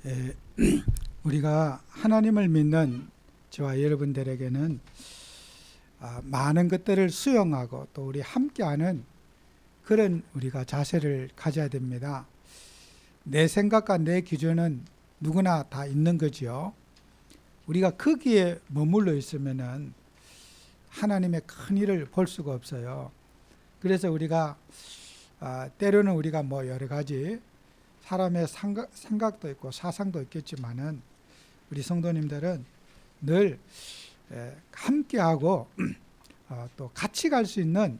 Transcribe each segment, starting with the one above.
에, 우리가 하나님을 믿는 저와 여러분들에게는 많은 것들을 수용하고 또 우리 함께하는 그런 우리가 자세를 가져야 됩니다. 내 생각과 내 기준은 누구나 다 있는 거지요. 우리가 거기에 머물러 있으면은 하나님의 큰 일을 볼 수가 없어요. 그래서 우리가 때로는 우리가 뭐 여러 가지 사람의 생각도 있고 사상도 있겠지만은 우리 성도님들은 늘 함께하고 또 같이 갈 수 있는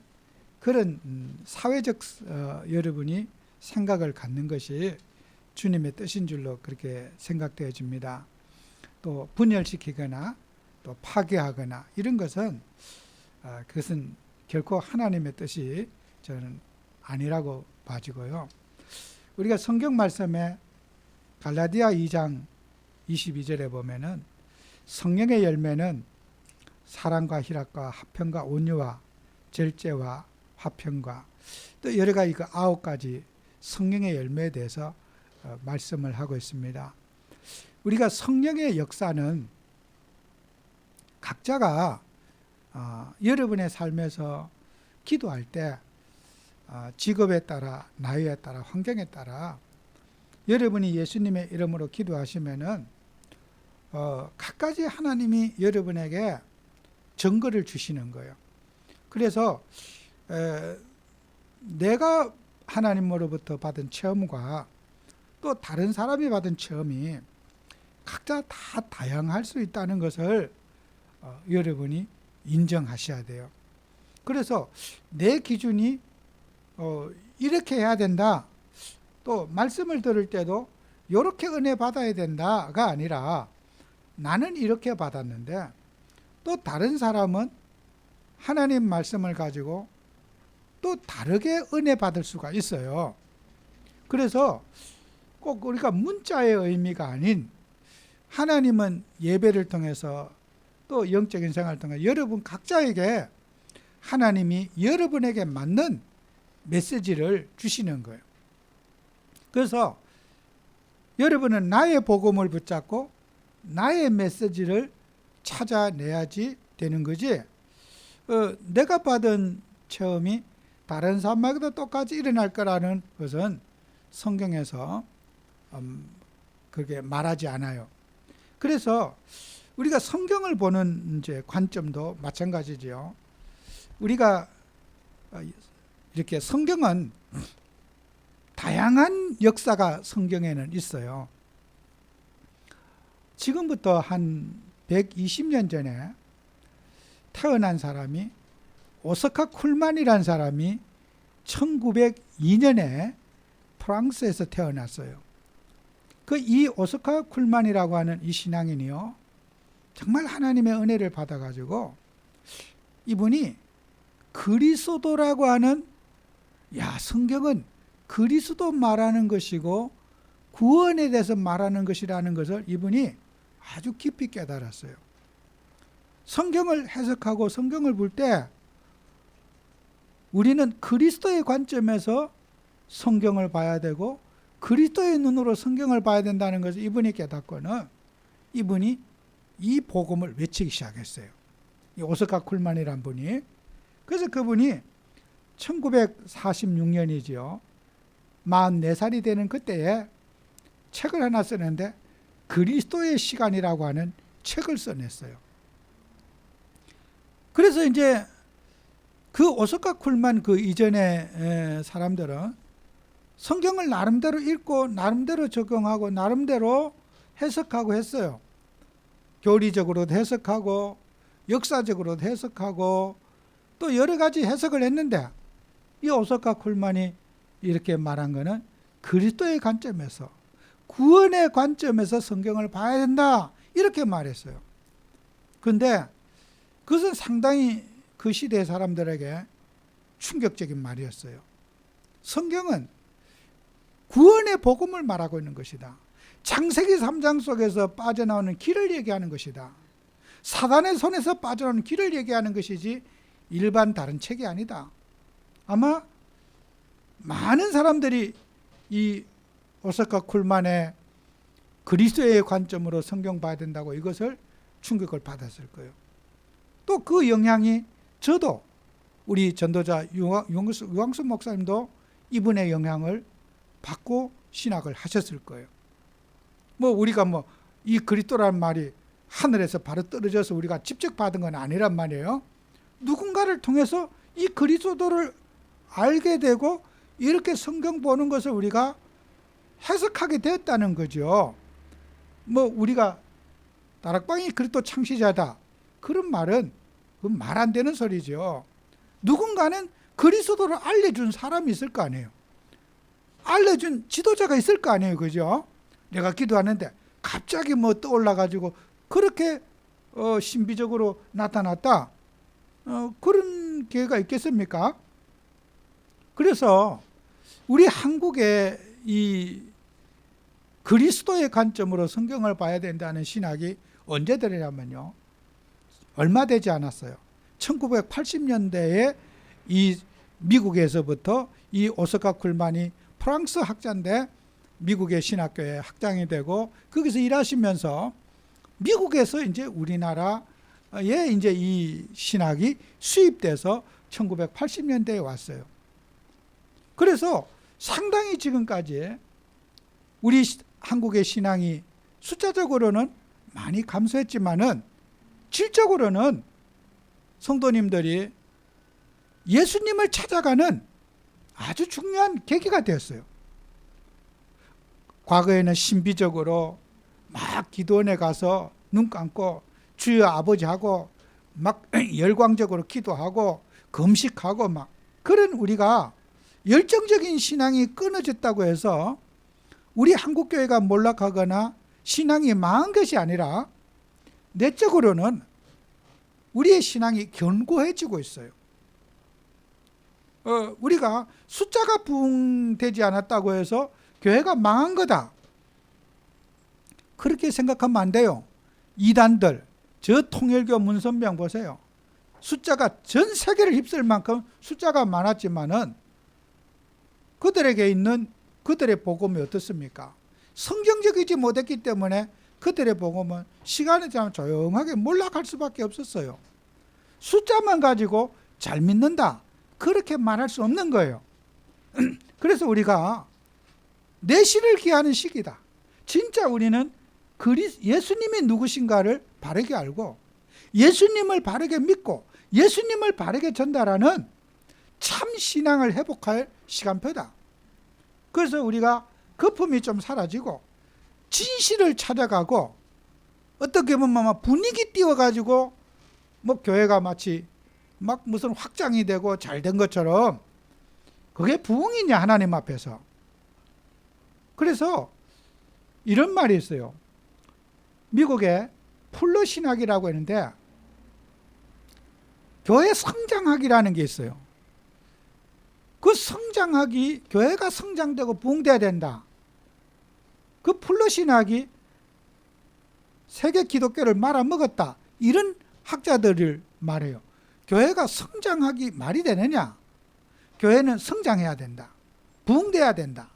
그런 사회적 여러분이 생각을 갖는 것이 주님의 뜻인 줄로 그렇게 생각되어집니다. 또 분열시키거나 또 파괴하거나 이런 것은 그것은 결코 하나님의 뜻이 저는 아니라고 봐지고요. 우리가 성경 말씀에 갈라디아 2장 22절에 보면은 성령의 열매는 사랑과 희락과 화평과 온유와 절제와 화평과 또 여러 가지 그 9가지 성령의 열매에 대해서 말씀을 하고 있습니다. 우리가 성령의 역사는 각자가 여러분의 삶에서 기도할 때 직업에 따라 나이에 따라 환경에 따라 여러분이 예수님의 이름으로 기도하시면은 각가지 하나님이 여러분에게 증거를 주시는 거예요. 그래서 내가 하나님으로부터 받은 체험과 또 다른 사람이 받은 체험이 각자 다 다양할 수 있다는 것을 여러분이 인정하셔야 돼요. 그래서 내 기준이 이렇게 해야 된다. 또 말씀을 들을 때도 이렇게 은혜 받아야 된다가 아니라 나는 이렇게 받았는데 또 다른 사람은 하나님 말씀을 가지고 또 다르게 은혜 받을 수가 있어요. 그래서 꼭 우리가 문자의 의미가 아닌 하나님은 예배를 통해서 또 영적인 생활을 통해 여러분 각자에게 하나님이 여러분에게 맞는 메시지를 주시는 거예요. 그래서 여러분은 나의 복음을 붙잡고 나의 메시지를 찾아내야지 되는 거지. 내가 받은 체험이 다른 사람마다 똑같이 일어날 거라는 것은 성경에서 그렇게 말하지 않아요. 그래서 우리가 성경을 보는 이제 관점도 마찬가지지요. 우리가 이렇게 성경은 다양한 역사가 성경에는 있어요. 지금부터 한 120년 전에 태어난 사람이 오스카 쿨만이라는 사람이 1902년에 프랑스에서 태어났어요. 이 오스카 쿨만이라고 하는 이 신앙인이요, 정말 하나님의 은혜를 받아가지고 이분이 그리스도라고 하는, 성경은 그리스도 말하는 것이고 구원에 대해서 말하는 것이라는 것을 이분이 아주 깊이 깨달았어요. 성경을 해석하고 성경을 볼 때 우리는 그리스도의 관점에서 성경을 봐야 되고 그리스도의 눈으로 성경을 봐야 된다는 것을 이분이 깨닫고는 이분이 이 복음을 외치기 시작했어요. 이 오스카 쿨만이라는 분이. 그래서 그분이 1946년이지요. 44살이 되는 그때에 책을 하나 쓰는데 그리스도의 시간이라고 하는 책을 써냈어요. 그래서 이제 그 오스카 쿨만 그 이전의 사람들은 성경을 나름대로 읽고 나름대로 적용하고 나름대로 해석하고 했어요. 교리적으로도 해석하고 역사적으로도 해석하고 또 여러 가지 해석을 했는데 이 오스카 쿨만이 이렇게 말한 거는 그리스도의 관점에서 구원의 관점에서 성경을 봐야 된다 이렇게 말했어요. 그런데 그것은 상당히 그 시대 사람들에게 충격적인 말이었어요. 성경은 구원의 복음을 말하고 있는 것이다. 창세기 3장 속에서 빠져나오는 길을 얘기하는 것이다. 사단의 손에서 빠져나오는 길을 얘기하는 것이지 일반 다른 책이 아니다. 아마 많은 사람들이 이 오스카 쿨만의 그리스도의 관점으로 성경 봐야 된다고 이것을 충격을 받았을 거예요. 또 그 영향이 저도 우리 전도자 유광수 목사님도 이분의 영향을 받고 신학을 하셨을 거예요. 뭐 우리가 뭐 이 그리스도라는 말이 하늘에서 바로 떨어져서 우리가 직접 받은 건 아니란 말이에요. 누군가를 통해서 이 그리스도를 알게 되고 이렇게 성경 보는 것을 우리가 해석하게 되었다는 거죠. 뭐 우리가 다락방이 그리스도 창시자다, 그런 말은 말 안 되는 소리죠. 누군가는 그리스도를 알려준 사람이 있을 거 아니에요. 알려준 지도자가 있을 거 아니에요. 그죠? 내가 기도하는데 갑자기 뭐 떠올라가지고 그렇게 신비적으로 나타났다, 그런 기회가 있겠습니까? 그래서 우리 한국의 이 그리스도의 관점으로 성경을 봐야 된다는 신학이 언제 들으냐면요, 얼마 되지 않았어요. 1980년대에 이 미국에서부터 이 오스카 쿨만이 프랑스 학자인데 미국의 신학교에 학장이 되고 거기서 일하시면서 미국에서 이제 우리나라에 이제 이 신학이 수입돼서 1980년대에 왔어요. 그래서 상당히 지금까지 우리 한국의 신앙이 숫자적으로는 많이 감소했지만은 질적으로는 성도님들이 예수님을 찾아가는 아주 중요한 계기가 되었어요. 과거에는 신비적으로 막 기도원에 가서 눈 감고 주여 아버지하고 막 열광적으로 기도하고 금식하고 막 그런 우리가 열정적인 신앙이 끊어졌다고 해서 우리 한국교회가 몰락하거나 신앙이 망한 것이 아니라 내적으로는 우리의 신앙이 견고해지고 있어요. 우리가 숫자가 부흥되지 않았다고 해서 교회가 망한 거다, 그렇게 생각하면 안 돼요. 이단들, 저 통일교 문선병 보세요. 숫자가 전 세계를 휩쓸 만큼 숫자가 많았지만은 그들에게 있는 그들의 복음이 어떻습니까? 성경적이지 못했기 때문에 그들의 복음은 시간이 지나면 조용하게 몰락할 수밖에 없었어요. 숫자만 가지고 잘 믿는다, 그렇게 말할 수 없는 거예요. 그래서 우리가 내실을 기하는 시기다. 진짜 우리는 예수님이 누구신가를 바르게 알고 예수님을 바르게 믿고 예수님을 바르게 전달하는 참 신앙을 회복할 시간표다. 그래서 우리가 거품이 좀 사라지고 진실을 찾아가고, 어떻게 보면 분위기 띄워가지고 뭐 교회가 마치 막 무슨 확장이 되고 잘 된 것처럼, 그게 부흥이냐 하나님 앞에서. 그래서 이런 말이 있어요. 미국에 풀러 신학이라고 했는데 교회 성장학이라는 게 있어요. 그 성장학이 교회가 성장되고 부흥돼야 된다. 그 풀러 신학이 세계 기독교를 말아먹었다, 이런 학자들을 말해요. 교회가 성장하기 말이 되느냐? 교회는 성장해야 된다, 부흥돼야 된다.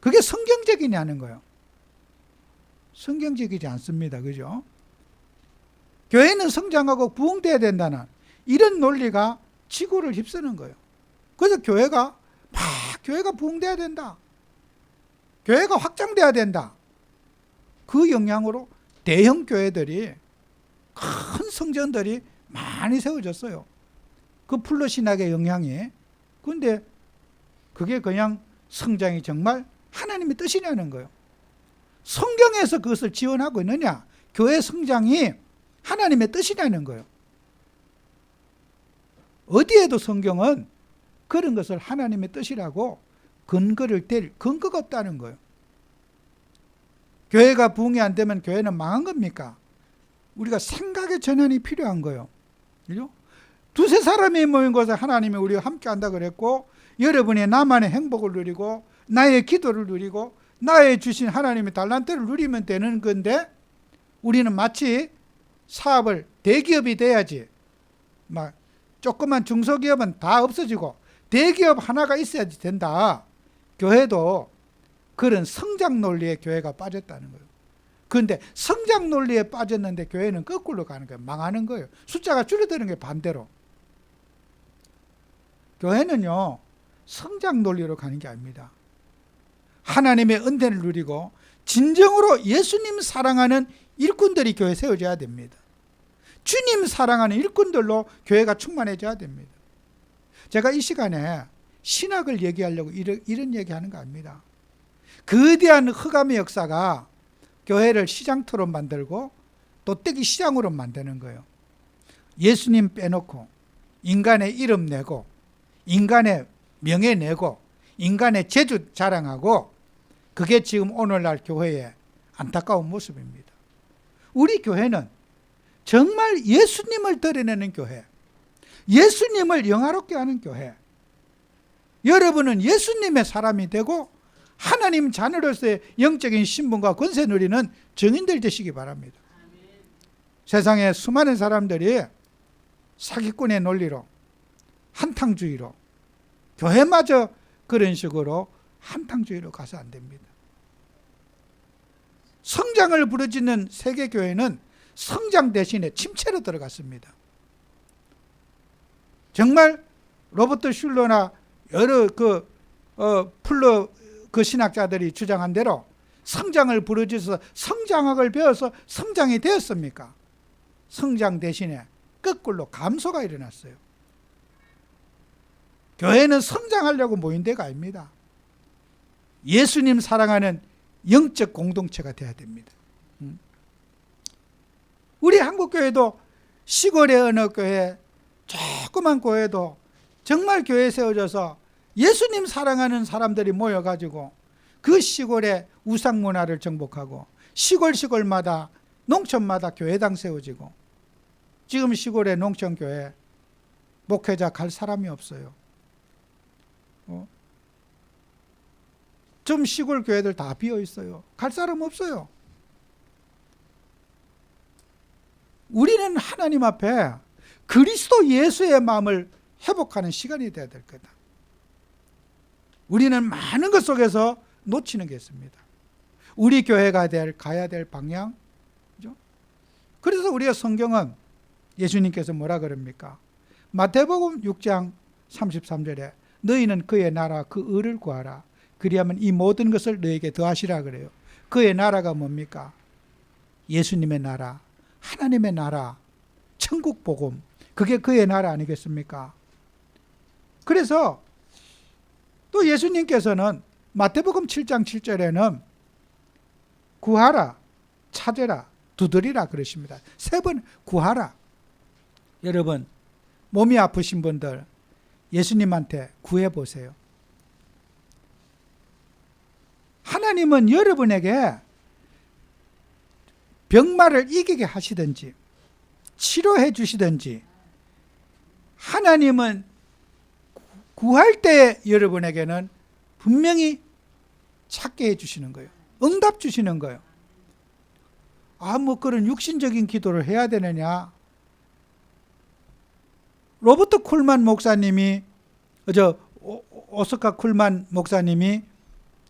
그게 성경적이냐는 거예요. 성경적이지 않습니다. 그죠? 교회는 성장하고 부흥돼야 된다는 이런 논리가 지구를 휩쓰는 거예요. 그래서 교회가 부흥돼야 된다, 교회가 확장돼야 된다. 그 영향으로 대형 교회들이, 큰 성전들이 많이 세워졌어요. 그 풀러 신학의 영향이. 그런데 그게 그냥 성장이 정말 하나님의 뜻이냐는 거예요. 성경에서 그것을 지원하고 있느냐? 교회 성장이 하나님의 뜻이냐는 거예요. 어디에도 성경은 그런 것을 하나님의 뜻이라고 근거를 댈 근거가 없다는 거예요. 교회가 부흥이 안 되면 교회는 망한 겁니까? 우리가 생각의 전환이 필요한 거예요. 그죠? 두세 사람이 모인 곳에 하나님이 우리와 함께 한다 그랬고, 여러분이 나만의 행복을 누리고 나의 기도를 누리고 나의 주신 하나님의 달란트를 누리면 되는 건데, 우리는 마치 사업을 대기업이 돼야지, 막 조그만 중소기업은 다 없어지고 대기업 하나가 있어야지 된다. 교회도 그런 성장 논리에 교회가 빠졌다는 거예요. 그런데 성장 논리에 빠졌는데 교회는 거꾸로 가는 거예요. 망하는 거예요. 숫자가 줄어드는 게 반대로. 교회는요, 성장 논리로 가는 게 아닙니다. 하나님의 은혜를 누리고 진정으로 예수님 사랑하는 일꾼들이 교회에 세워져야 됩니다. 주님 사랑하는 일꾼들로 교회가 충만해져야 됩니다. 제가 이 시간에 신학을 얘기하려고 이런 얘기하는 거 아닙니다. 거대한 흑암의 역사가 교회를 시장터로 만들고 도떼기 시장으로 만드는 거예요. 예수님 빼놓고 인간의 이름 내고 인간의 명예 내고 인간의 재주 자랑하고, 그게 지금 오늘날 교회의 안타까운 모습입니다. 우리 교회는 정말 예수님을 드러내는 교회, 예수님을 영화롭게 하는 교회, 여러분은 예수님의 사람이 되고 하나님 자녀로서의 영적인 신분과 권세 누리는 증인들 되시기 바랍니다. 세상에 수많은 사람들이 사기꾼의 논리로, 한탕주의로, 교회마저 그런 식으로 한탕주의로 가서 안 됩니다. 성장을 부르짖는 세계교회는 성장 대신에 침체로 들어갔습니다. 정말 로버트 슐러나 여러 플러 신학자들이 주장한 대로 성장을 부르짖어서 성장학을 배워서 성장이 되었습니까? 성장 대신에 거꾸로 감소가 일어났어요. 교회는 성장하려고 모인 데가 아닙니다. 예수님 사랑하는 영적 공동체가 되어야 됩니다. 우리 한국교회도 시골의 어느 교회, 조그만 교회도 정말 교회에 세워져서 예수님 사랑하는 사람들이 모여가지고 그 시골의 우상문화를 정복하고 시골마다 농촌마다 교회당 세워지고, 지금 시골의 농촌교회 목회자 갈 사람이 없어요. 좀 시골 교회들 다 비어 있어요. 갈 사람 없어요. 우리는 하나님 앞에 그리스도 예수의 마음을 회복하는 시간이 되어야 될 거다. 우리는 많은 것 속에서 놓치는 게 있습니다. 우리 교회가 가야 될 방향. 그죠? 그래서 우리가 성경은 예수님께서 뭐라 그럽니까? 마태복음 6장 33절에 너희는 그의 나라 그 의를 구하라. 그리하면 이 모든 것을 너에게 더하시라 그래요. 그의 나라가 뭡니까? 예수님의 나라, 하나님의 나라, 천국 복음. 그게 그의 나라 아니겠습니까? 그래서 또 예수님께서는 마태복음 7장 7절에는 구하라, 찾으라, 두드리라 그러십니다. 3번 구하라. 여러분, 몸이 아프신 분들 예수님한테 구해보세요. 하나님은 여러분에게 병마를 이기게 하시든지 치료해 주시든지, 하나님은 구할 때 여러분에게는 분명히 찾게 해주시는 거예요. 응답 주시는 거예요. 뭐 그런 육신적인 기도를 해야 되느냐? 로버트 쿨만 목사님이, 오스카 쿨만 목사님이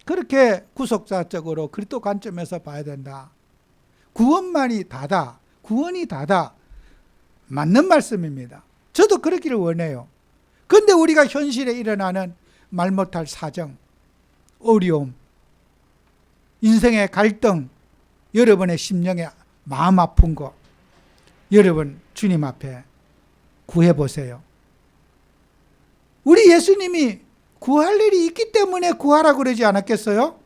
그렇게 구속사적으로 그리스도 관점에서 봐야 된다. 구원만이 다다. 구원이 다다. 맞는 말씀입니다. 저도 그렇기를 원해요. 그런데 우리가 현실에 일어나는 말 못할 사정, 어려움, 인생의 갈등, 여러분의 심령에 마음 아픈 거, 여러분 주님 앞에 구해보세요. 우리 예수님이 구할 일이 있기 때문에 구하라 그러지 않았겠어요?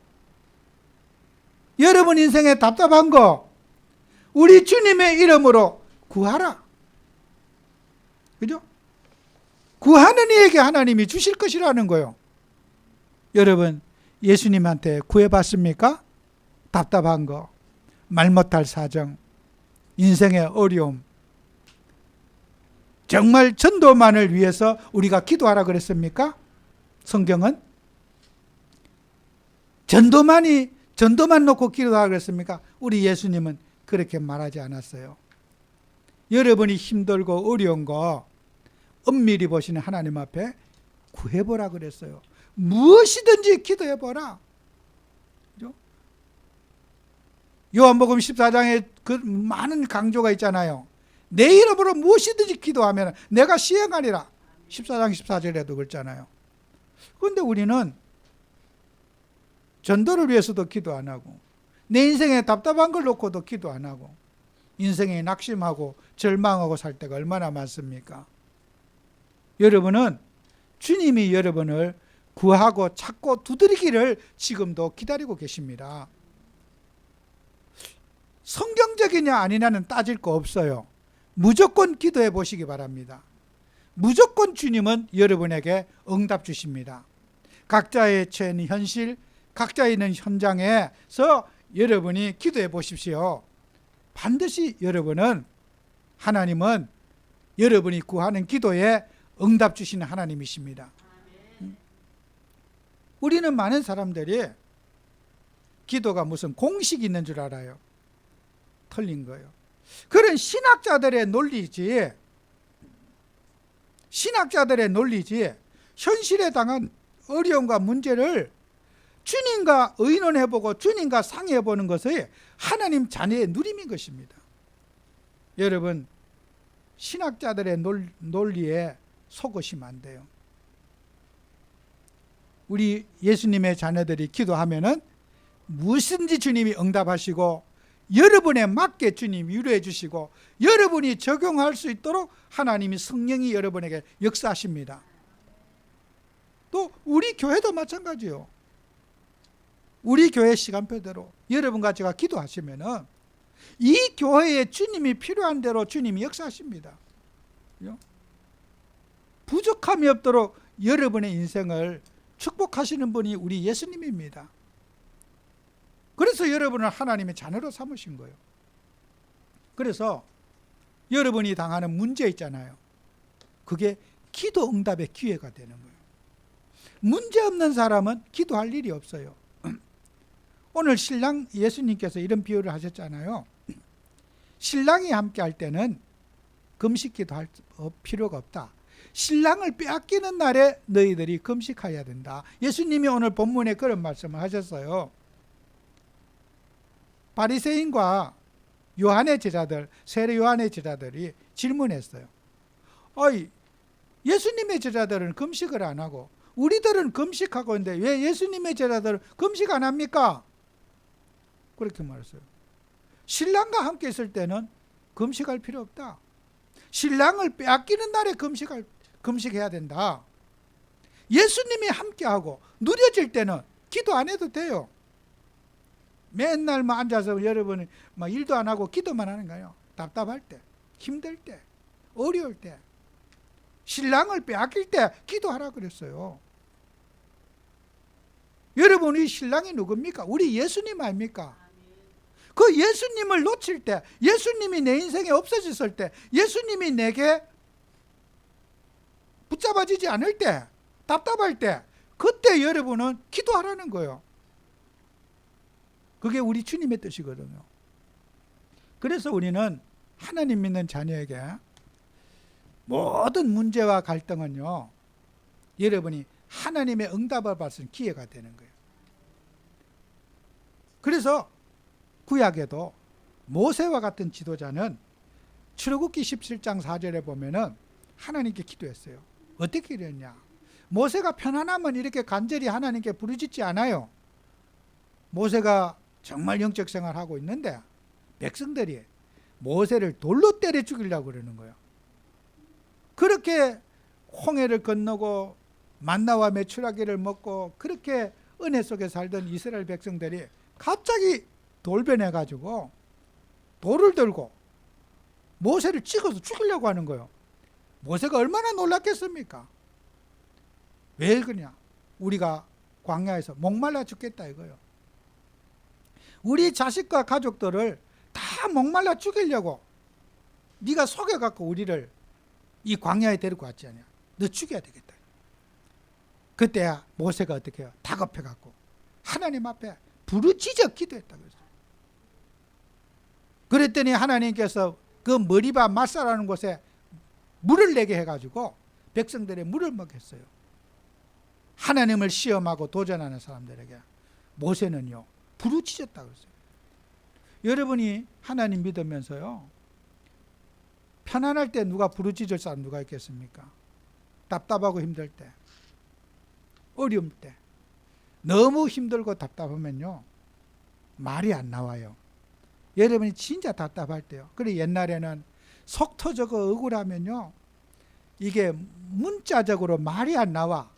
여러분 인생에 답답한 거 우리 주님의 이름으로 구하라. 그죠? 구하는 이에게 하나님이 주실 것이라는 거예요. 여러분 예수님한테 구해봤습니까? 답답한 거, 말 못할 사정, 인생의 어려움. 정말 전도만을 위해서 우리가 기도하라 그랬습니까? 성경은 전도만 놓고 기도하라 그랬습니까? 우리 예수님은 그렇게 말하지 않았어요. 여러분이 힘들고 어려운 거 엄밀히 보시는 하나님 앞에 구해보라 그랬어요. 무엇이든지 기도해보라. 그죠? 요한복음 14장에 그 많은 강조가 있잖아요. 내 이름으로 무엇이든지 기도하면 내가 시행하리라. 14장 14절에도 그랬잖아요. 그런데 우리는 전도를 위해서도 기도 안 하고, 내 인생에 답답한 걸 놓고도 기도 안 하고, 인생에 낙심하고 절망하고 살 때가 얼마나 많습니까? 여러분은 주님이 여러분을 구하고 찾고 두드리기를 지금도 기다리고 계십니다. 성경적이냐 아니냐는 따질 거 없어요. 무조건 기도해 보시기 바랍니다. 무조건 주님은 여러분에게 응답 주십니다. 각자의 처한 현실, 각자 있는 현장에서 여러분이 기도해 보십시오. 반드시 하나님은 여러분이 구하는 기도에 응답 주시는 하나님이십니다. 우리는 많은 사람들이 기도가 무슨 공식이 있는 줄 알아요. 틀린 거예요. 그런 신학자들의 논리지, 현실에 당한 어려움과 문제를 주님과 의논해보고 주님과 상의해보는 것이 하나님 자녀의 누림인 것입니다. 여러분, 신학자들의 논리에 속으시면 안 돼요. 우리 예수님의 자녀들이 기도하면은 무엇인지 주님이 응답하시고, 여러분에 맞게 주님이 위로해 주시고, 여러분이 적용할 수 있도록 하나님이 성령이 여러분에게 역사하십니다. 또 우리 교회도 마찬가지요. 우리 교회 시간표대로 여러분과 제가 기도하시면은 이 교회에 주님이 필요한 대로 주님이 역사하십니다. 부족함이 없도록 여러분의 인생을 축복하시는 분이 우리 예수님입니다. 그래서 여러분을 하나님의 자녀로 삼으신 거예요. 그래서 여러분이 당하는 문제 있잖아요. 그게 기도 응답의 기회가 되는 거예요. 문제 없는 사람은 기도할 일이 없어요. 오늘 신랑 예수님께서 이런 비유를 하셨잖아요. 신랑이 함께 할 때는 금식 기도할 필요가 없다. 신랑을 빼앗기는 날에 너희들이 금식해야 된다. 예수님이 오늘 본문에 그런 말씀을 하셨어요. 바리새인과 요한의 제자들, 세례 요한의 제자들이 질문했어요. 예수님의 제자들은 금식을 안 하고 우리들은 금식하고 있는데 왜 예수님의 제자들은 금식 안 합니까? 그렇게 말했어요. 신랑과 함께 있을 때는 금식할 필요 없다. 신랑을 빼앗기는 날에 금식해야 된다. 예수님이 함께하고 누려질 때는 기도 안 해도 돼요. 맨날 앉아서 여러분이 일도 안 하고 기도만 하는 거예요. 답답할 때, 힘들 때, 어려울 때, 신랑을 빼앗길 때 기도하라 그랬어요. 여러분이 신랑이 누굽니까? 우리 예수님 아닙니까? 그 예수님을 놓칠 때, 예수님이 내 인생에 없어졌을 때, 예수님이 내게 붙잡아지지 않을 때, 답답할 때, 그때 여러분은 기도하라는 거예요. 그게 우리 주님의 뜻이거든요. 그래서 우리는 하나님 믿는 자녀에게 모든 문제와 갈등은요, 여러분이 하나님의 응답을 받을 기회가 되는 거예요. 그래서 구약에도 모세와 같은 지도자는 출애굽기 17장 4절에 보면은 하나님께 기도했어요. 어떻게 기도했냐? 모세가 편안하면 이렇게 간절히 하나님께 부르짖지 않아요. 모세가 정말 영적 생활을 하고 있는데 백성들이 모세를 돌로 때려 죽이려고 그러는 거예요. 그렇게 홍해를 건너고 만나와 메추라기를 먹고 그렇게 은혜 속에 살던 이스라엘 백성들이 갑자기 돌변해가지고 돌을 들고 모세를 찍어서 죽이려고 하는 거예요. 모세가 얼마나 놀랐겠습니까? 왜 그러냐? 우리가 광야에서 목말라 죽겠다 이거예요. 우리 자식과 가족들을 다 목말라 죽이려고 네가 속여갖고 우리를 이 광야에 데리고 왔지 않냐? 너 죽여야 되겠다. 그때야 모세가 어떻게 해요? 다급해갖고 하나님 앞에 부르짖어 기도했다 그랬어요. 그랬더니 하나님께서 그 머리바 마사라는 곳에 물을 내게 해가지고 백성들의 물을 먹였어요. 하나님을 시험하고 도전하는 사람들에게 모세는요 부르짖었다 그랬어요. 여러분이 하나님 믿으면서요, 편안할 때 누가 부르짖을 사람 누가 있겠습니까? 답답하고 힘들 때, 어려움 때, 너무 힘들고 답답하면요 말이 안 나와요. 여러분이 진짜 답답할 때요. 그래 옛날에는 속 터져고 억울하면요 이게 문자적으로 말이 안 나와.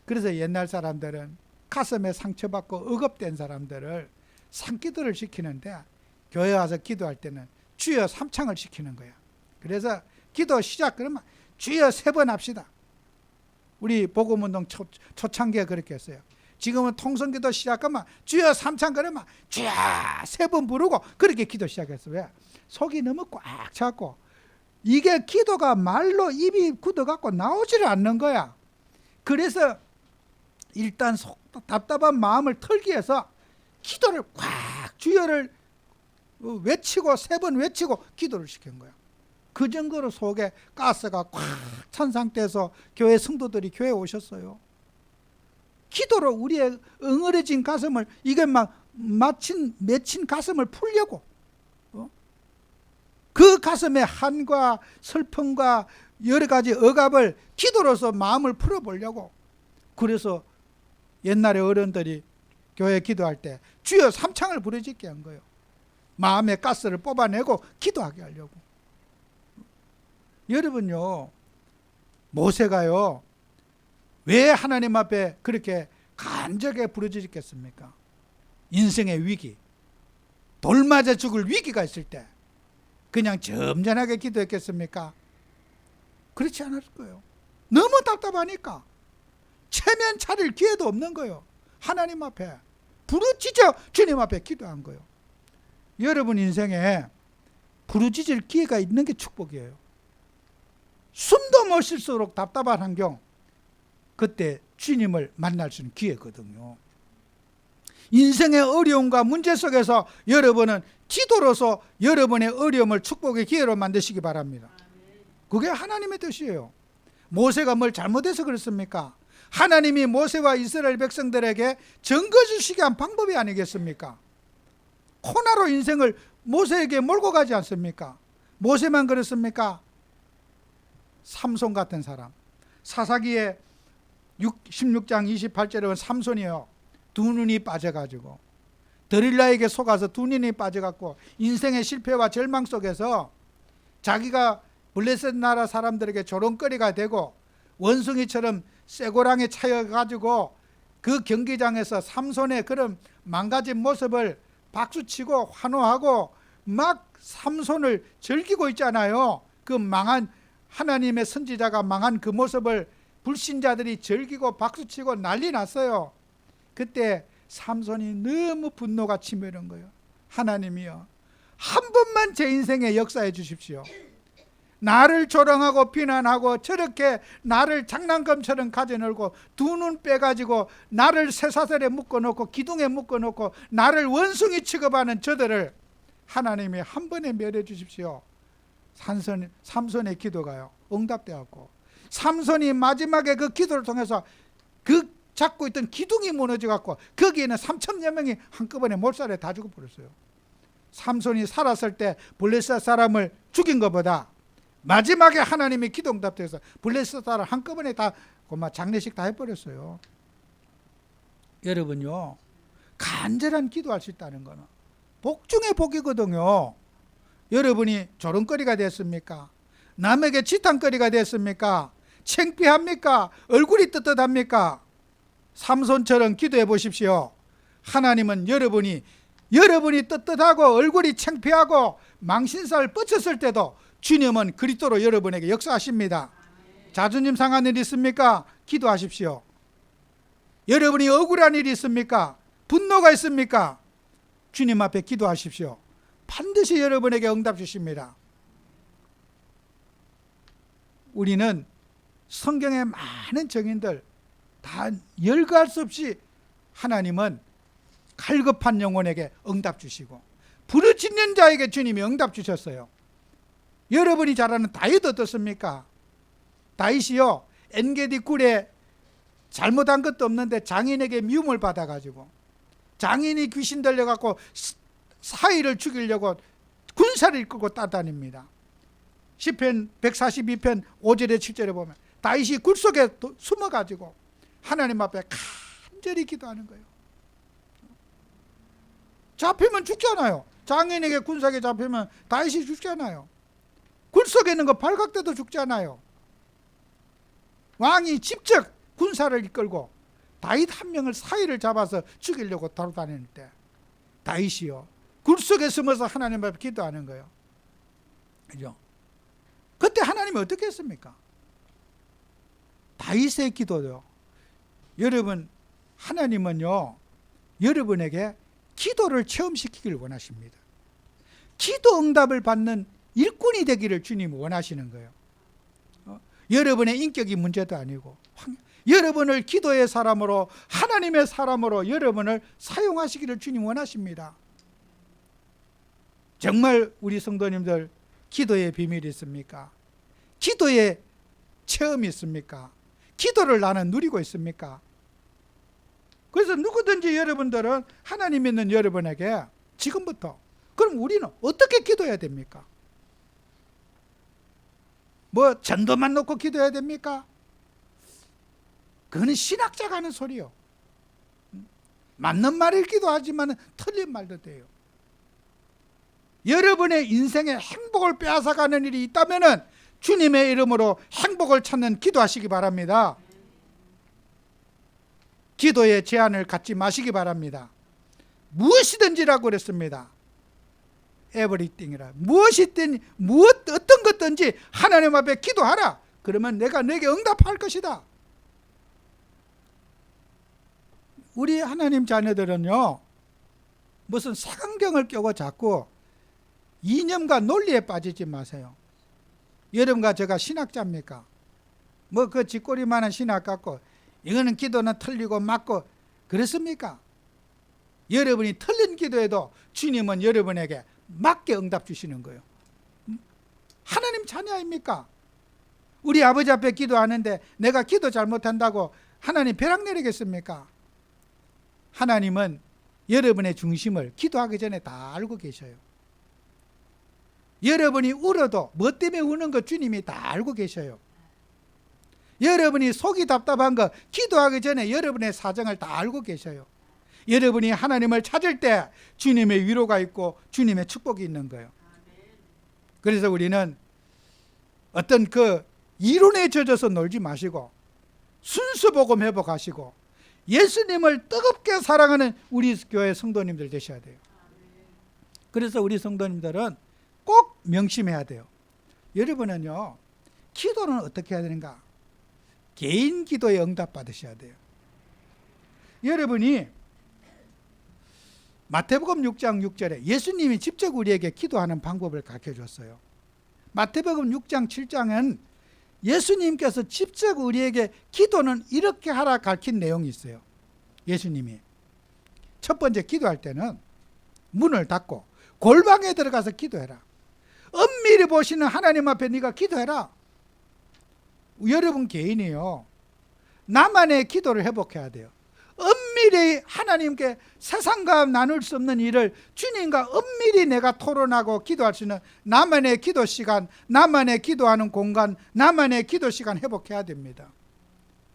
그래서 옛날 사람들은 가슴에 상처받고 억압된 사람들을 산기도를 시키는데, 교회 와서 기도할 때는 주여 삼창을 시키는 거야. 그래서 기도 시작 그러면 주여 3번 합시다. 우리 복음운동 초창기에 그렇게 했어요. 지금은 통성기도 시작하면 주여 삼창 그러면 주여 3번 부르고 그렇게 기도 시작했어요. 왜? 속이 너무 꽉 찼고 이게 기도가 말로 입이 굳어갖고 나오지를 않는 거야. 그래서 일단 답답한 마음을 털기 위해서 기도를 꽉 주여를 외치고 3번 외치고 기도를 시킨 거야. 그 정도로 속에 가스가 꽉 찬 상태에서 교회 성도들이 교회에 오셨어요. 기도로 우리의 응어려진 가슴을, 이게 막 맺힌 가슴을 풀려고, 그 가슴의 한과 슬픔과 여러 가지 억압을 기도로서 마음을 풀어보려고. 그래서 옛날에 어른들이 교회 기도할 때 주여 삼창을 부르짖게 한 거예요. 마음의 가스를 뽑아내고 기도하게 하려고. 여러분요, 모세가요 왜 하나님 앞에 그렇게 간절하게 부르짖겠습니까? 인생의 위기, 돌 맞아 죽을 위기가 있을 때 그냥 점잖하게 기도했겠습니까? 그렇지 않을 거예요. 너무 답답하니까 체면 차릴 기회도 없는 거예요. 하나님 앞에 부르짖어 주님 앞에 기도한 거예요. 여러분 인생에 부르짖을 기회가 있는 게 축복이에요. 숨도 못 쉴수록 답답한 환경, 그때 주님을 만날 수 있는 기회거든요. 인생의 어려움과 문제 속에서 여러분은 기도로서 여러분의 어려움을 축복의 기회로 만드시기 바랍니다. 그게 하나님의 뜻이에요. 모세가 뭘 잘못해서 그렇습니까? 하나님이 모세와 이스라엘 백성들에게 증거 주시게 한 방법이 아니겠습니까? 코나로 인생을 모세에게 몰고 가지 않습니까? 모세만 그렇습니까? 삼손 같은 사람, 사사기에 16장 28절에 보면 삼손이요 두 눈이 빠져가지고 드릴라에게 속아서 두 눈이 빠져갖고 인생의 실패와 절망 속에서 자기가 블레셋 나라 사람들에게 조롱거리가 되고 원숭이처럼 쇠고랑에 차여가지고 그 경기장에서 삼손의 그런 망가진 모습을 박수치고 환호하고 막 삼손을 즐기고 있잖아요. 그 망한 하나님의 선지자가 망한 그 모습을 불신자들이 즐기고 박수치고 난리 났어요. 그때 삼손이 너무 분노가 치밀은 거예요. 하나님이여, 한 번만 제 인생에 역사해 주십시오. 나를 조롱하고 비난하고 저렇게 나를 장난감처럼 가져놀고 두 눈 빼가지고 나를 쇠사슬에 묶어놓고 기둥에 묶어놓고 나를 원숭이 취급하는 저들을 하나님이 한 번에 멸해 주십시오. 삼손의 기도가요 응답되었고, 삼손이 마지막에 그 기도를 통해서 그 잡고 있던 기둥이 무너져 갖고 거기에는 3,000여 명이 한꺼번에 몰살에 다 죽어버렸어요. 삼손이 살았을 때 블레셋 사람을 죽인 것보다 마지막에 하나님이 기도 응답돼서 블레셋 사람 한꺼번에 다 장례식 다 해버렸어요. 여러분요, 간절한 기도할 수 있다는 거는 복 중에 복이거든요. 여러분이 조롱거리가 됐습니까? 남에게 지탄거리가 됐습니까? 창피합니까? 얼굴이 떳떳합니까? 삼손처럼 기도해 보십시오. 하나님은 여러분이 떳떳하고 얼굴이 창피하고 망신살 뻗쳤을 때도 주님은 그리스도로 여러분에게 역사하십니다. 자존심 상한 일 있습니까? 기도하십시오. 여러분이 억울한 일이 있습니까? 분노가 있습니까? 주님 앞에 기도하십시오. 반드시 여러분에게 응답 주십니다. 우리는 성경의 많은 증인들 다 열거할 수 없이 하나님은 갈급한 영혼에게 응답 주시고 부르짖는 자에게 주님이 응답 주셨어요. 여러분이 잘 아는 다윗 어떻습니까? 다윗이요 엔게디 굴에 잘못한 것도 없는데 장인에게 미움을 받아가지고 장인이 귀신 들려갖고 사이를 죽이려고 군사를 이끌고 따다닙니다. 시편 142편 5절에 7절에 보면 다윗이 굴 속에 숨어가지고 하나님 앞에 간절히 기도하는 거예요. 잡히면 죽잖아요. 장인에게 군사에게 잡히면 다윗이 죽잖아요. 굴 속에 있는 거 발각돼도 죽잖아요. 왕이 직접 군사를 이끌고 다윗 한 명을 사이를 잡아서 죽이려고 돌아다닐 때 다윗이요 굴 속에 숨어서 하나님 앞에 기도하는 거예요. 그죠? 그때 하나님이 어떻게 했습니까? 다윗의 기도요. 여러분, 하나님은요 여러분에게 기도를 체험시키기를 원하십니다. 기도 응답을 받는 일꾼이 되기를 주님이 원하시는 거예요. 여러분의 인격이 문제도 아니고 여러분을 기도의 사람으로 하나님의 사람으로 여러분을 사용하시기를 주님 원하십니다. 정말 우리 성도님들 기도의 비밀이 있습니까? 기도의 체험이 있습니까? 기도를 나는 누리고 있습니까? 그래서 누구든지 여러분들은 하나님 믿는 여러분에게 지금부터 그럼 우리는 어떻게 기도해야 됩니까? 뭐 전도만 놓고 기도해야 됩니까? 그거는 신학자가 하는 소리요. 맞는 말을 기도하지만 틀린 말도 돼요. 여러분의 인생에 행복을 빼앗아가는 일이 있다면 주님의 이름으로 행복을 찾는 기도하시기 바랍니다. 기도의 제한을 갖지 마시기 바랍니다. 무엇이든지라고 그랬습니다. 에브리띵이라 무엇이든 어떤 것든지 하나님 앞에 기도하라. 그러면 내가 내게 응답할 것이다. 우리 하나님 자녀들은요 무슨 색안경을 껴고 자꾸 이념과 논리에 빠지지 마세요. 여러분과 제가 신학자입니까? 뭐 그 쥐꼬리만한 신학 갖고 이거는 기도는 틀리고 맞고 그렇습니까? 여러분이 틀린 기도에도 주님은 여러분에게 맞게 응답 주시는 거예요. 하나님 자녀 아닙니까? 우리 아버지 앞에 기도하는데 내가 기도 잘못한다고 하나님 벼락 내리겠습니까? 하나님은 여러분의 중심을 기도하기 전에 다 알고 계셔요. 여러분이 울어도 뭐 때문에 우는 거 주님이 다 알고 계셔요. 여러분이 속이 답답한 거 기도하기 전에 여러분의 사정을 다 알고 계셔요. 여러분이 하나님을 찾을 때 주님의 위로가 있고 주님의 축복이 있는 거예요. 그래서 우리는 어떤 그 이론에 젖어서 놀지 마시고 순수 복음 회복하시고 예수님을 뜨겁게 사랑하는 우리 교회 성도님들 되셔야 돼요. 그래서 우리 성도님들은 꼭 명심해야 돼요. 여러분은요 기도는 어떻게 해야 되는가? 개인 기도에 응답 받으셔야 돼요. 여러분이 마태복음 6장 6절에 예수님이 직접 우리에게 기도하는 방법을 가르쳐줬어요. 마태복음 6장 7장은 예수님께서 직접 우리에게 기도는 이렇게 하라 가르친 내용이 있어요. 예수님이 첫 번째 기도할 때는 문을 닫고 골방에 들어가서 기도해라. 엄밀히 보시는 하나님 앞에 네가 기도해라. 여러분 개인이요 나만의 기도를 회복해야 돼요. 엄밀히 하나님께 세상과 나눌 수 없는 일을 주님과 엄밀히 내가 토론하고 기도할 수 있는 나만의 기도 시간, 나만의 기도하는 공간, 나만의 기도 시간 회복해야 됩니다.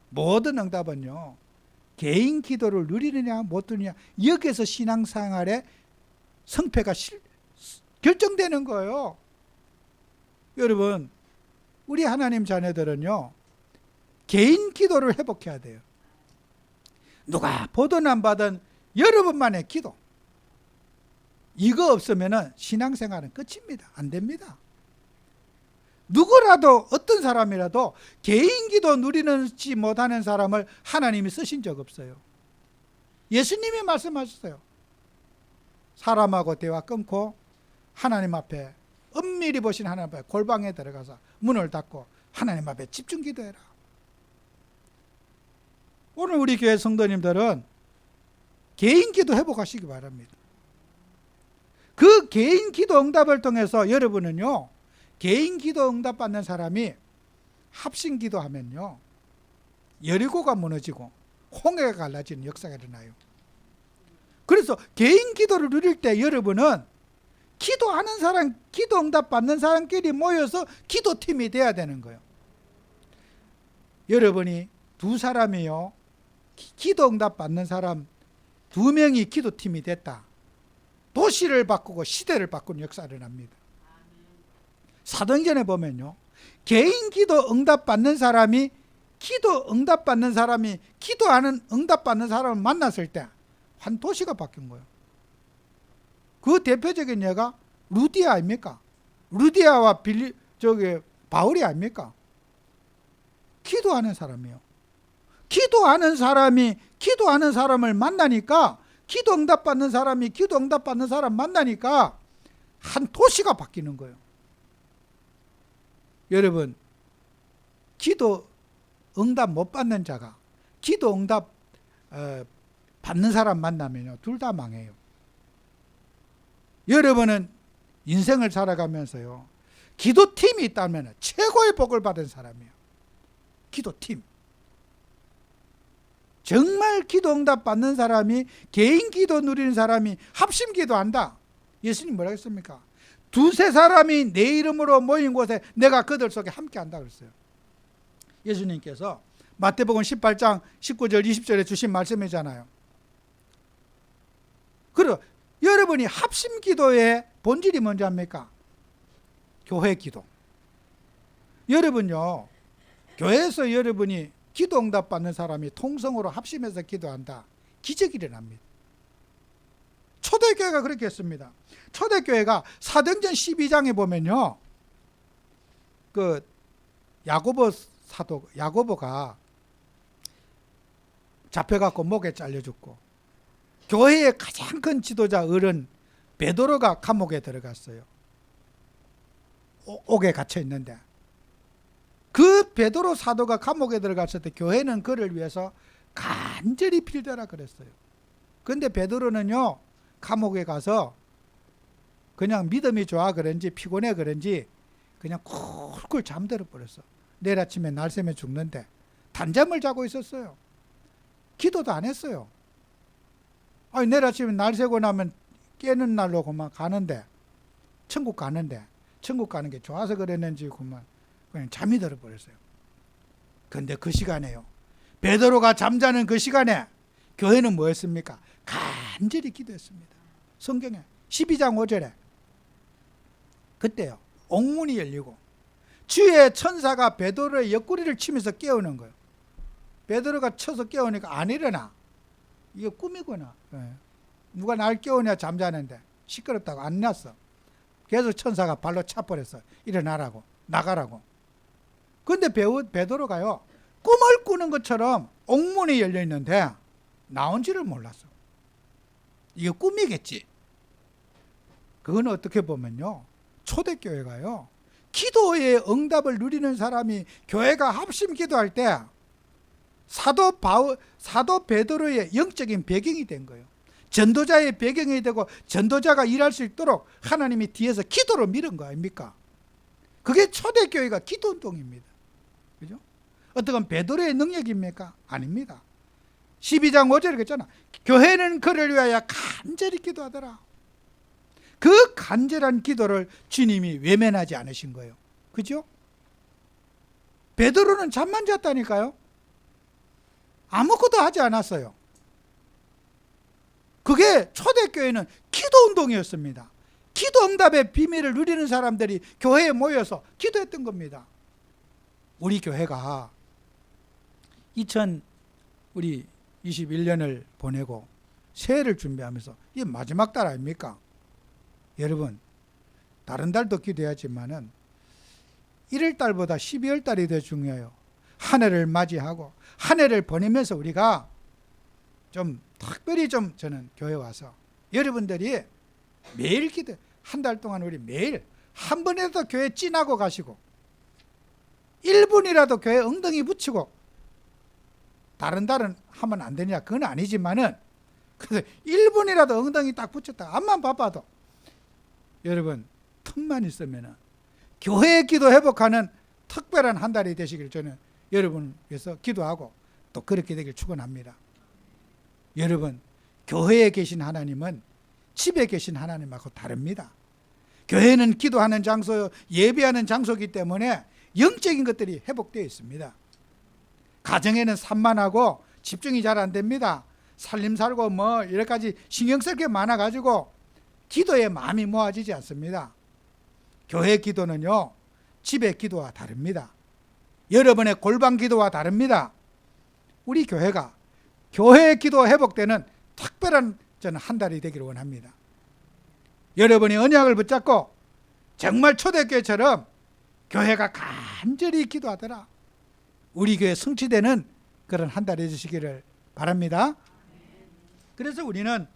모든 응답은요 개인 기도를 누리느냐 못 누리느냐 여기에서 신앙생활의 성패가 결정되는 거예요. 여러분 우리 하나님 자녀들은요 개인 기도를 회복해야 돼요. 누가 보던 안 받은 여러분만의 기도 이거 없으면 신앙생활은 끝입니다. 안 됩니다. 누구라도 어떤 사람이라도 개인 기도 누리지 못하는 사람을 하나님이 쓰신 적 없어요. 예수님이 말씀하셨어요. 사람하고 대화 끊고 하나님 앞에 엄밀히 보신 하나님 앞에 골방에 들어가서 문을 닫고 하나님 앞에 집중 기도해라. 오늘 우리 교회 성도님들은 개인 기도 회복하시기 바랍니다. 그 개인 기도 응답을 통해서 여러분은요 개인 기도 응답 받는 사람이 합심 기도하면요 여리고가 무너지고 홍해가 갈라지는 역사가 일어나요. 그래서 개인 기도를 누릴 때 여러분은 기도하는 사람, 기도 응답 받는 사람끼리 모여서 기도팀이 돼야 되는 거예요. 여러분이 두 사람이요, 기도 응답 받는 사람 두 명이 기도팀이 됐다. 도시를 바꾸고 시대를 바꾸는 역사를 일어납니다. 사도행전에 보면요, 개인 기도 응답 받는 사람이 기도하는 응답 받는 사람을 만났을 때 한 도시가 바뀐 거예요. 그 대표적인 예가 루디아 아닙니까? 루디아와 바울이 아닙니까? 기도하는 사람이요. 기도하는 사람을 만나니까, 기도 응답 받는 사람이 기도 응답 받는 사람 만나니까 한 도시가 바뀌는 거예요. 여러분, 기도 응답 못 받는 자가 기도 응답 받는 사람 만나면요, 둘 다 망해요. 여러분은 인생을 살아가면서요, 기도팀이 있다면 최고의 복을 받은 사람이에요. 기도팀. 정말 기도 응답 받는 사람이, 개인 기도 누리는 사람이 합심 기도한다. 예수님 뭐라 했습니까? 두세 사람이 내 이름으로 모인 곳에 내가 그들 속에 함께 한다 그랬어요. 예수님께서 마태복음 18장 19절 20절에 주신 말씀이잖아요. 그리고 여러분이 합심 기도의 본질이 뭔지 압니까? 교회 기도. 여러분요, 교회에서 여러분이 기도 응답 받는 사람이 통성으로 합심해서 기도한다. 기적이 일어납니다. 초대교회가 그렇게 했습니다. 초대교회가 사도행전 12장에 보면요, 그 야고보가 잡혀갖고 목에 잘려 죽고, 교회의 가장 큰 지도자 어른 베드로가 감옥에 들어갔어요. 옥에 갇혀 있는데, 그 베드로 사도가 감옥에 들어갔을 때 교회는 그를 위해서 간절히 빌더라 그랬어요. 그런데 베드로는요, 감옥에 가서 그냥 믿음이 좋아 그런지 피곤해 그런지 그냥 쿨쿨 잠들어 버렸어. 내일 아침에 날새면 죽는데 단잠을 자고 있었어요. 기도도 안 했어요. 아니, 내일 아침에 날새고 나면 깨는 날로 그만 가는데, 천국 가는 게 좋아서 그랬는지 그만 그냥 잠이 들어버렸어요. 그런데 그 시간에요, 베드로가 잠자는 그 시간에 교회는 뭐 했습니까? 간절히 기도했습니다. 성경에 12장 5절에 그때요, 옥문이 열리고 주의 천사가 베드로의 옆구리를 치면서 깨우는 거예요. 베드로가 쳐서 깨우니까 안 일어나. 이게 꿈이구나. 누가 날 깨우냐, 잠자는데. 시끄럽다고 안 났어. 그래서 천사가 발로 차버렸어. 일어나라고, 나가라고. 그런데 베드로가요, 꿈을 꾸는 것처럼 옥문이 열려 있는데 나온지를 몰랐어. 이게 꿈이겠지. 그건 어떻게 보면요, 초대교회가요, 기도의 응답을 누리는 사람이, 교회가 합심 기도할 때 사도 베드로의 영적인 배경이 된 거예요. 전도자의 배경이 되고 전도자가 일할 수 있도록 하나님이 뒤에서 기도로 밀은 거 아닙니까? 그게 초대교회가 기도운동입니다. 그죠? 어떤 베드로의 능력입니까? 아닙니다. 12장 5절에 그랬잖아. 교회는 그를 위하여 간절히 기도하더라. 그 간절한 기도를 주님이 외면하지 않으신 거예요. 그죠? 베드로는 잠만 잤다니까요. 아무것도 하지 않았어요. 그게 초대교회는 기도운동이었습니다. 기도 응답의 비밀을 누리는 사람들이 교회에 모여서 기도했던 겁니다. 우리 교회가 2021년을 보내고 새해를 준비하면서 이게 마지막 달 아닙니까? 여러분, 다른 달도 기도해야지만은 1월달보다 12월달이 더 중요해요. 한 해를 맞이하고 한 해를 보내면서 우리가 좀 특별히 좀, 저는 교회 와서 여러분들이 매일 기도, 한 달 동안 우리 매일 한 번이라도 교회 찐하고 가시고 1분이라도 교회 엉덩이 붙이고, 다른 달은 하면 안 되냐, 그건 아니지만은 그래서 1분이라도 엉덩이 딱 붙였다 앞만 봐봐도 여러분 틈만 있으면은 교회 기도 회복하는 특별한 한 달이 되시길 저는 여러분 위해서 기도하고 또 그렇게 되길 축원합니다. 여러분, 교회에 계신 하나님은 집에 계신 하나님하고 다릅니다. 교회는 기도하는 장소, 예배하는 장소이기 때문에 영적인 것들이 회복되어 있습니다. 가정에는 산만하고 집중이 잘 안 됩니다. 살림 살고 뭐 여러 가지 신경 쓸 게 많아가지고 기도에 마음이 모아지지 않습니다. 교회 기도는요, 집의 기도와 다릅니다. 여러분의 골방 기도와 다릅니다. 우리 교회가 교회의 기도 회복되는 특별한 저는 한 달이 되기를 원합니다. 여러분이 언약을 붙잡고 정말 초대교회처럼 교회가 간절히 기도하더라, 우리 교회 성취되는 그런 한 달이 되시기를 바랍니다. 그래서 우리는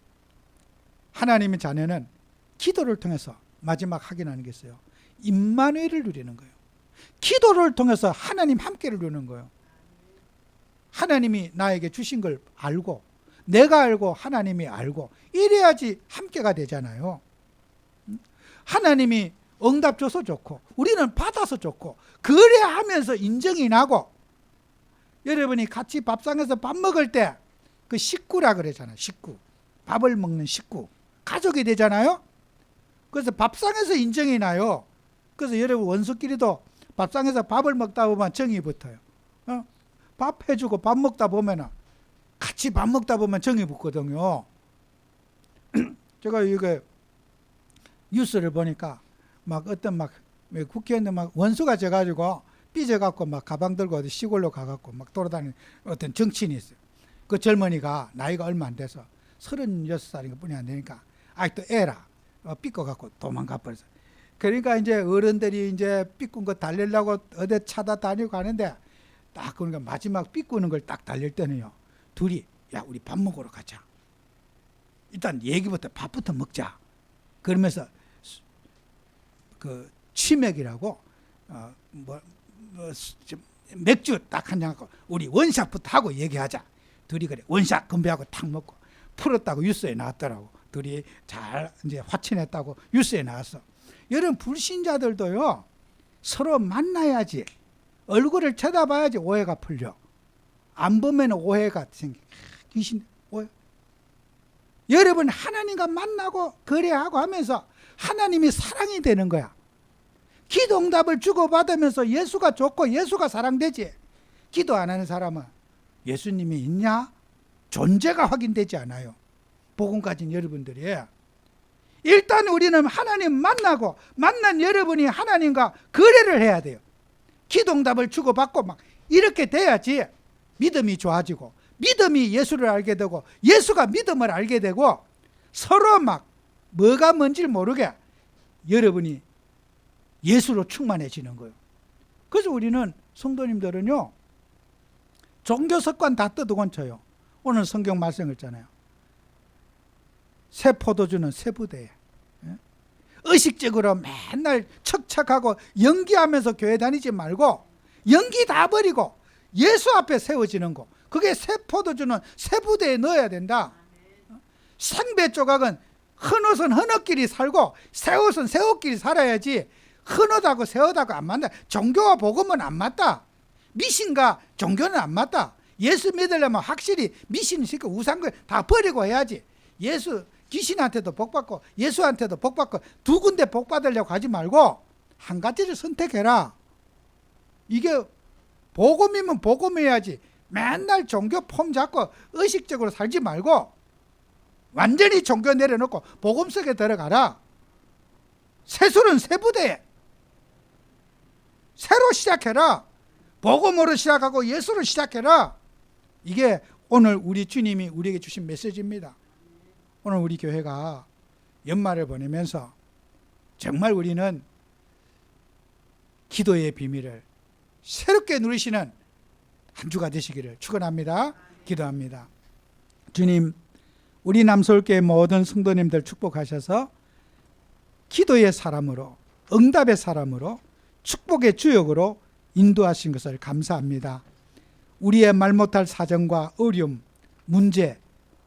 하나님의 자녀는 기도를 통해서 마지막 확인하는 게 있어요. 임마누엘을 누리는 거예요. 기도를 통해서 하나님 함께를 누리는 거예요. 하나님이 나에게 주신 걸 알고, 내가 알고 하나님이 알고, 이래야지 함께가 되잖아요. 하나님이 응답 줘서 좋고 우리는 받아서 좋고, 그래 하면서 인정이 나고, 여러분이 같이 밥상에서 밥 먹을 때 그 식구라 그러잖아요. 식구, 밥을 먹는 식구, 가족이 되잖아요. 그래서 밥상에서 인정이 나요. 그래서 여러분 원수끼리도 밥상에서 밥을 먹다 보면 정이 붙어요. 밥 해주고 밥 먹다 보면, 같이 밥 먹다 보면 정이 붙거든요. 제가 이거 뉴스를 보니까 막 어떤 막 국회의원들 막 원수가 져가지고 삐져갖고 막 가방 들고 어디 시골로 가갖고 막 돌아다니는 어떤 정치인이 있어요. 그 젊은이가 나이가 얼마 안 돼서 36살인가 뿐이 안 되니까 아직도 애라 삐꺼갖고 도망가 버렸어요. 그러니까 이제 어른들이 이제 삐꾼 거 달리려고 어디 찾아다니고 가는데, 딱 그러니까 마지막 삐꾸는 걸 딱 달릴 때는요, 둘이 야 우리 밥 먹으러 가자, 일단 얘기부터 밥부터 먹자, 그러면서 그 치맥이라고 맥주 딱 한 잔 하고 우리 원샷부터 하고 얘기하자. 둘이 그래 원샷 건배하고 탁 먹고 풀었다고 뉴스에 나왔더라고. 둘이 잘 이제 화친했다고 뉴스에 나왔어. 여러분 불신자들도요, 서로 만나야지, 얼굴을 쳐다봐야지 오해가 풀려. 안 보면 오해가 생겨. 귀신 오해. 여러분 하나님과 만나고 거래하고 하면서 하나님이 사랑이 되는 거야. 기도응답을 주고받으면서 예수가 좋고 예수가 사랑되지. 기도 안 하는 사람은 예수님이 있냐? 존재가 확인되지 않아요. 복음 가진 여러분들이. 일단 우리는 하나님 만나고, 만난 여러분이 하나님과 거래를 해야 돼요. 기도응답을 주고받고 막 이렇게 돼야지 믿음이 좋아지고, 믿음이 예수를 알게 되고, 예수가 믿음을 알게 되고, 서로 막 뭐가 뭔지 모르게 여러분이 예수로 충만해지는 거예요. 그래서 우리는 성도님들은요, 종교 습관 다 뜯어곤 쳐요. 오늘 성경 말씀 있잖아요. 새 포도주는 새 부대에, 의식적으로 맨날 척척하고 연기하면서 교회 다니지 말고 연기 다 버리고 예수 앞에 세워지는 거, 그게 새 포도주는 새 부대에 넣어야 된다. 상배 조각은 헌옷은 헌옷끼리 살고 새 옷은 새 옷끼리 살아야지, 헌옷하고 새 옷하고 안 맞다. 종교와 복음은 안 맞다. 미신과 종교는 안 맞다. 예수 믿으려면 확실히 미신 시켜 우상을 다 버리고 해야지. 예수 귀신한테도 복받고 예수한테도 복받고 두 군데 복받으려고 하지 말고 한 가지를 선택해라. 이게 복음이면 복음해야지. 맨날 종교 폼 잡고 의식적으로 살지 말고 완전히 종교 내려놓고 복음 속에 들어가라. 새술은 새 부대에 새로 시작해라. 복음으로 시작하고 예수로 시작해라. 이게 오늘 우리 주님이 우리에게 주신 메시지입니다. 오늘 우리 교회가 연말을 보내면서 정말 우리는 기도의 비밀을 새롭게 누리시는 한 주가 되시기를 축원합니다. 기도합니다. 주님, 우리 남서울교회 모든 성도님들 축복하셔서 기도의 사람으로, 응답의 사람으로, 축복의 주역으로 인도하신 것을 감사합니다. 우리의 말 못할 사정과 어려움, 문제,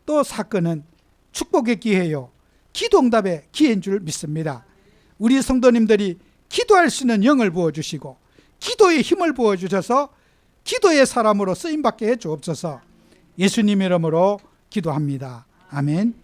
또 사건은 축복의 기회요, 기도 응답의 기회인 줄 믿습니다. 우리 성도님들이 기도할 수 있는 영을 부어주시고 기도의 힘을 부어주셔서 기도의 사람으로 쓰임받게 해주옵소서. 예수님 이름으로 기도합니다. 아멘.